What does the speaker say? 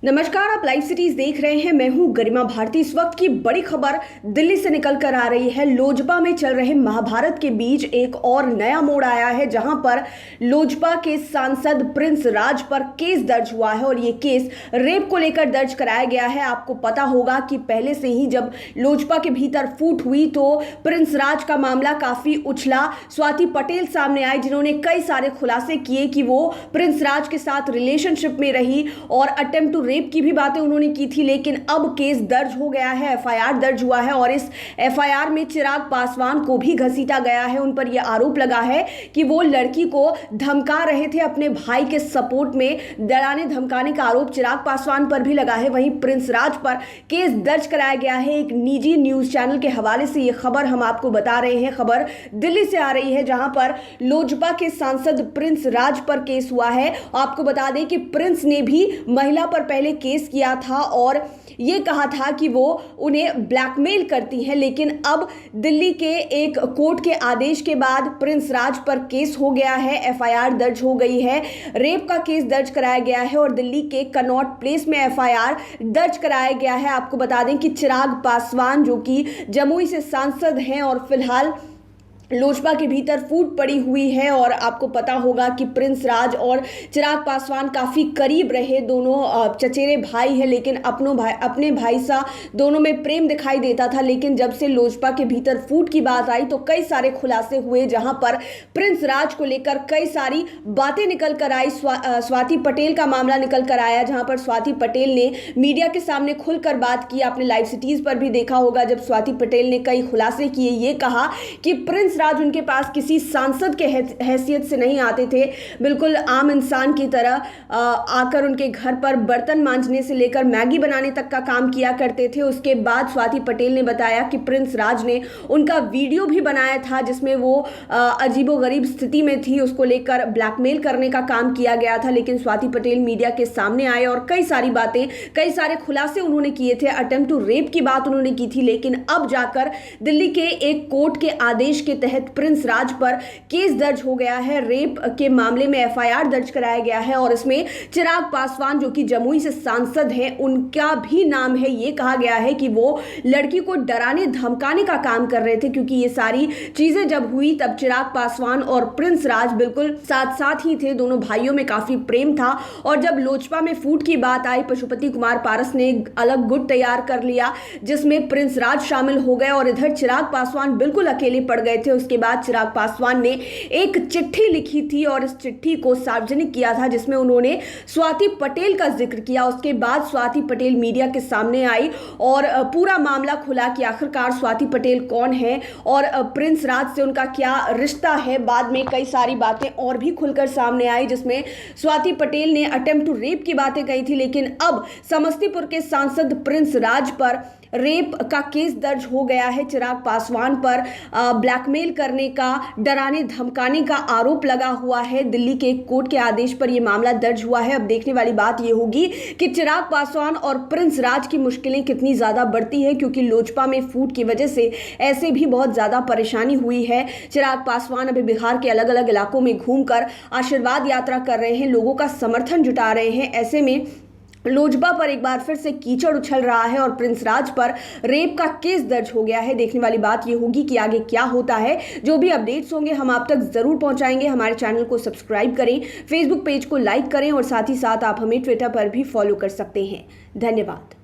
नमस्कार, आप live cities देख रहे हैं। मैं हूं गरिमा भारती। इस वक्त की बड़ी खबर दिल्ली से निकल कर आ रही है। लोजपा में चल रहे महाभारत के बीच एक और नया मोड़ आया है, जहां पर लोजपा के सांसद प्रिंस राज पर केस दर्ज हुआ है और ये केस रेप को लेकर दर्ज कराया गया है। आपको पता होगा कि पहले से ही जब लोजपा के भीतर फूट हुई तो प्रिंस राज का मामला काफी उछला। स्वाति पटेल सामने आई, जिन्होंने कई सारे खुलासे किए कि वो प्रिंस राज के साथ रिलेशनशिप में रही और अटेम्प्ट टू रेप की भी बातें उन्होंने की थी। लेकिन अब केस दर्ज हो गया है, एफआईआर दर्ज हुआ है और इस एफआईआर में चिराग पासवान को भी घसीटा गया है। उन पर यह आरोप लगा है कि वो लड़की को धमका रहे थे अपने भाई के सपोर्ट में। डराने धमकाने का आरोप चिराग पासवान पर भी लगा है। वहीं प्रिंस राज पर केस दर्ज कराया गया है। एक निजी न्यूज चैनल के हवाले से यह खबर हम आपको बता रहे हैं। खबर दिल्ली से आ रही है, जहां पर लोजपा के सांसद प्रिंस राज पर केस हुआ है। आपको बता दें कि प्रिंस ने भी महिला पर पहले केस किया था और ये कहा था कि वो उन्हें ब्लैकमेल करती है। लेकिन अब दिल्ली के एक कोर्ट के आदेश के बाद प्रिंस राज पर केस हो गया है, एफआईआर दर्ज हो गई है। रेप का केस दर्ज कराया गया है और दिल्ली के कनॉट प्लेस में एफआईआर दर्ज कराया गया है। आपको बता दें कि चिराग पासवान, जो कि जमुई से सांसद हैं और फिलहाल लोजपा के भीतर फूट पड़ी हुई है, और आपको पता होगा कि प्रिंस राज और चिराग पासवान काफ़ी करीब रहे। दोनों चचेरे भाई हैं, लेकिन अपने भाई सा दोनों में प्रेम दिखाई देता था। लेकिन जब से लोजपा के भीतर फूट की बात आई तो कई सारे खुलासे हुए, जहां पर प्रिंस राज को लेकर कई सारी बातें निकल कर आई। स्वाति पटेल का मामला निकल कर आया, जहां पर स्वाति पटेल ने मीडिया के सामने खुलकर बात की। आपने लाइव सिटीज पर भी देखा होगा, जब स्वाति पटेल ने कई खुलासे किए। ये कहा कि प्रिंस राज उनके पास किसी सांसद के हैसियत से नहीं आते थे, बिल्कुल आम इंसान की तरह आकर उनके घर पर बर्तन मांजने से लेकर मैगी बनाने तक का काम किया करते थे। उसके बाद स्वाति पटेल ने बताया कि प्रिंस राज ने उनका वीडियो भी बनाया था, जिसमें वो अजीबोगरीब स्थिति में थी। उसको लेकर ब्लैकमेल करने का काम किया गया था। लेकिन स्वाति पटेल मीडिया के सामने आए और कई सारी बातें, कई सारे खुलासे उन्होंने किए थे। अटेम्प्ट टू रेप की बात उन्होंने की थी। लेकिन अब जाकर दिल्ली के एक कोर्ट के आदेश के तहत प्रिंस राज पर केस दर्ज हो गया है। रेप के मामले में एफआईआर दर्ज कराया गया है और इसमें चिराग पासवान, जो कि जमुई से सांसद हैं, उनका भी नाम है। ये कहा गया है कि वो लड़की को डराने धमकाने का काम कर रहे थे, क्योंकि ये सारी चीजें जब हुई तब चिराग पासवान और प्रिंस राज बिल्कुल साथ साथ ही थे। दोनों भाइयों में काफी प्रेम था और जब लोजपा में फूट की बात आई, पशुपति कुमार पारस ने अलग गुट तैयार कर लिया, जिसमें प्रिंस राज शामिल हो गए और इधर चिराग पासवान बिल्कुल अकेले पड़ गए थे। उसके बाद चिराग पासवान ने एक चिट्ठी लिखी थी और इस चिट्ठी को सार्वजनिक किया था, जिसमें उन्होंने स्वाति पटेल का जिक्र किया। उसके बाद स्वाति पटेल मीडिया के सामने आई और पूरा मामला खुला कि आखिरकार स्वाति पटेल कौन है और प्रिंस राज से उनका क्या रिश्ता है। बाद में कई सारी बातें और भी खुलकर सामने आई, जिसमें स्वाति पटेल ने अटेम्प्ट टू रेप की बातें कही थी। लेकिन अब समस्तीपुर के सांसद प्रिंस राज पर रेप का केस दर्ज हो गया है। चिराग पासवान पर ब्लैकमेल करने का, डराने धमकाने का आरोप लगा हुआ है। दिल्ली के कोर्ट के आदेश पर यह मामला दर्ज हुआ है। अब देखने वाली बात यह होगी कि चिराग पासवान और प्रिंस राज की मुश्किलें कितनी ज़्यादा बढ़ती है, क्योंकि लोजपा में फूट की वजह से ऐसे भी बहुत ज़्यादा परेशानी हुई है। चिराग पासवान अभी बिहार के अलग अलग इलाकों में घूमकर आशीर्वाद यात्रा कर रहे हैं, लोगों का समर्थन जुटा रहे हैं। ऐसे में लोजपा पर एक बार फिर से कीचड़ उछल रहा है और प्रिंस राज पर रेप का केस दर्ज हो गया है। देखने वाली बात यह होगी कि आगे क्या होता है। जो भी अपडेट्स होंगे हम आप तक जरूर पहुंचाएंगे। हमारे चैनल को सब्सक्राइब करें, फेसबुक पेज को लाइक करें और साथ ही साथ आप हमें ट्विटर पर भी फॉलो कर सकते हैं। धन्यवाद।